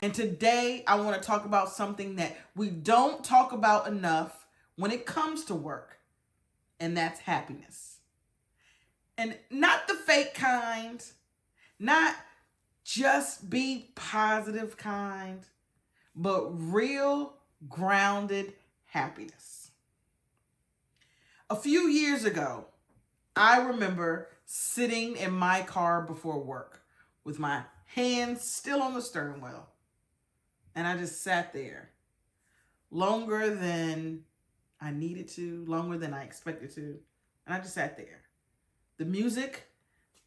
And today I want to talk about something that we don't talk about enough when it comes to work, and that's happiness. And not the fake kind, not just be positive kind, but real grounded happiness. A few years ago, I remember sitting in my car before work with my hands still on the steering wheel. And I just sat there longer than I needed to, longer than I expected to. And I just sat there. The music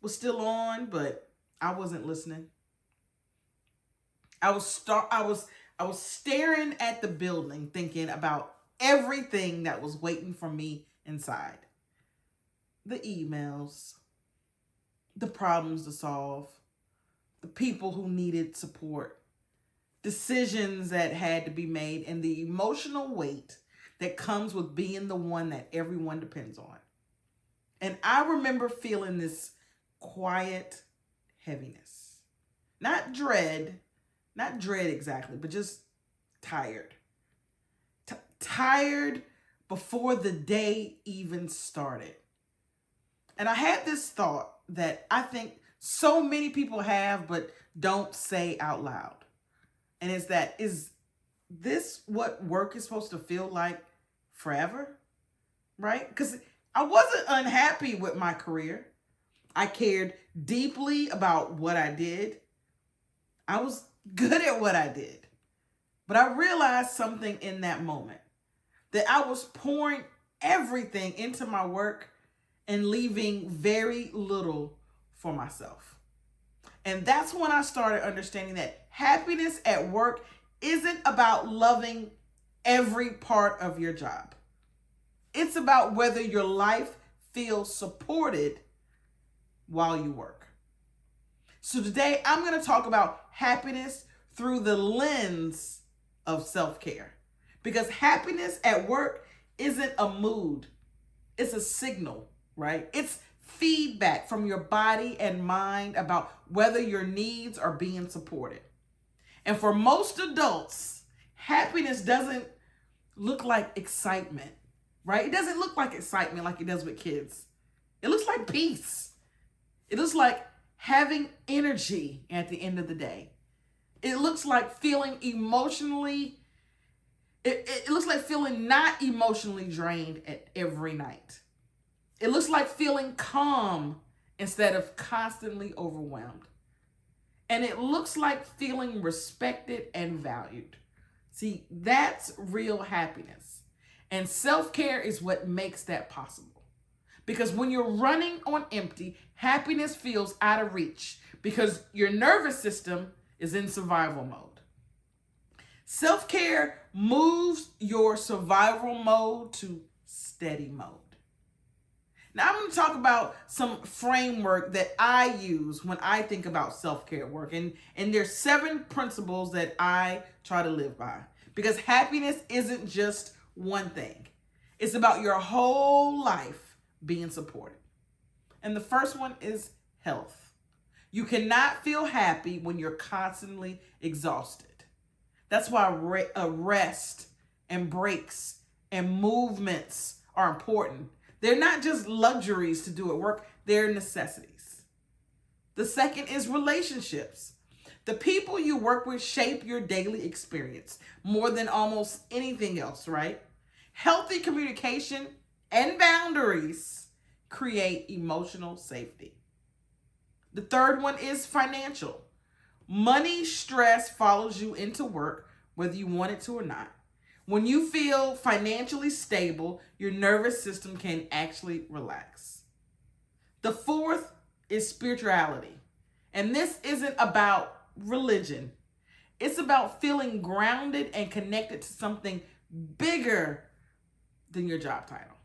was still on, but I wasn't listening. I was staring at the building, thinking about everything that was waiting for me inside. The emails, the problems to solve, the people who needed support, decisions that had to be made, and the emotional weight that comes with being the one that everyone depends on. And I remember feeling this quiet heaviness. Not dread exactly, but just tired. Tired before the day even started. And I had this thought that I think so many people have but don't say out loud. And is this what work is supposed to feel like forever? Right? Because I wasn't unhappy with my career. I cared deeply about what I did. I was good at what I did. But I realized something in that moment, that I was pouring everything into my work and leaving very little for myself. And that's when I started understanding that happiness at work isn't about loving every part of your job. It's about whether your life feels supported while you work. So today I'm going to talk about happiness through the lens of self-care. Because happiness at work isn't a mood, it's a signal, right? It's feedback from your body and mind about whether your needs are being supported. And for most adults, happiness doesn't look like excitement, right? It doesn't look like excitement like it does with kids. It looks like peace. It looks like having energy at the end of the day. It looks like feeling emotionally, it looks like feeling not emotionally drained at every night. It looks like feeling calm instead of constantly overwhelmed. And it looks like feeling respected and valued. See, that's real happiness. And self-care is what makes that possible. Because when you're running on empty, happiness feels out of reach because your nervous system is in survival mode. Self-care moves your survival mode to steady mode. Now, I'm going to talk about some framework that I use when I think about self-care work. And there's 7 principles that I try to live by. Because happiness isn't just one thing. It's about your whole life being supported. And the first one is health. You cannot feel happy when you're constantly exhausted. That's why rest and breaks and movements are important. They're not just luxuries to do at work, they're necessities. The second is relationships. The people you work with shape your daily experience more than almost anything else, right? Healthy communication and boundaries create emotional safety. The third one is financial. Money stress follows you into work, whether you want it to or not. When you feel financially stable, your nervous system can actually relax. The fourth is spirituality. And this isn't about religion. It's about feeling grounded and connected to something bigger than your job title.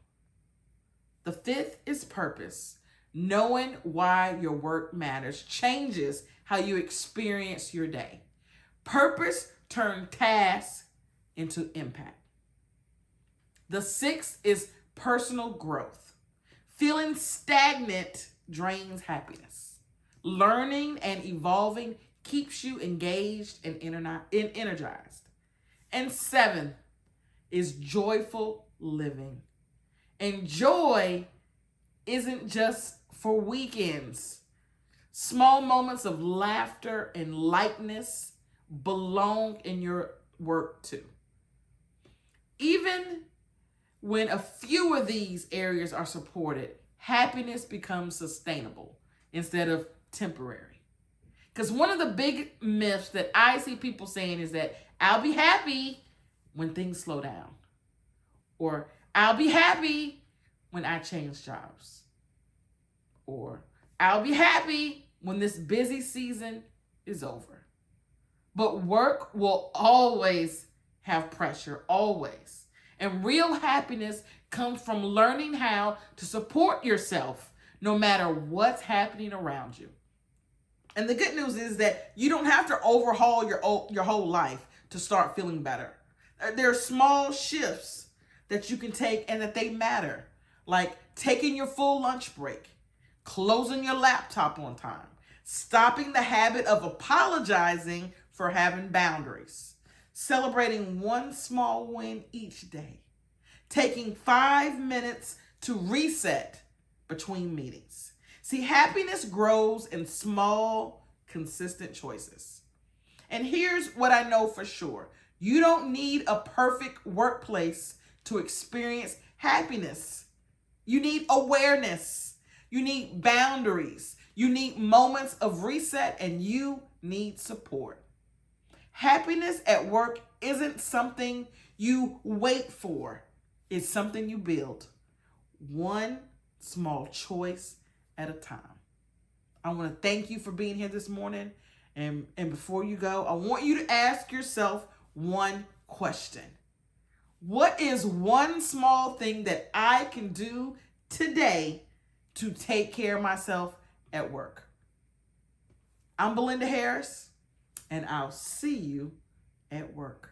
The fifth is purpose. Knowing why your work matters changes how you experience your day. Purpose turns tasks into impact. The sixth is personal growth. Feeling stagnant drains happiness. Learning and evolving keeps you engaged and energized. And 7 is joyful living. And joy isn't just for weekends. Small moments of laughter and lightness belong in your work too. Even when a few of these areas are supported, happiness becomes sustainable instead of temporary. Because one of the big myths that I see people saying is that I'll be happy when things slow down, or I'll be happy when I change jobs, or I'll be happy when this busy season is over. But work will always have pressure, always. And real happiness comes from learning how to support yourself no matter what's happening around you. And the good news is that you don't have to overhaul your whole life to start feeling better. There are small shifts that you can take and that they matter, like taking your full lunch break, closing your laptop on time, stopping the habit of apologizing for having boundaries, celebrating one small win each day, taking 5 minutes to reset between meetings. See, happiness grows in small, consistent choices. And here's what I know for sure. You don't need a perfect workplace to experience happiness. You need awareness. You need boundaries. You need moments of reset, and you need support. Happiness at work isn't something you wait for. It's something you build, one small choice at a time. I want to thank you for being here this morning. And before you go, I want you to ask yourself one question. What is one small thing that I can do today to take care of myself at work? I'm Belinda Harris, and I'll see you at work.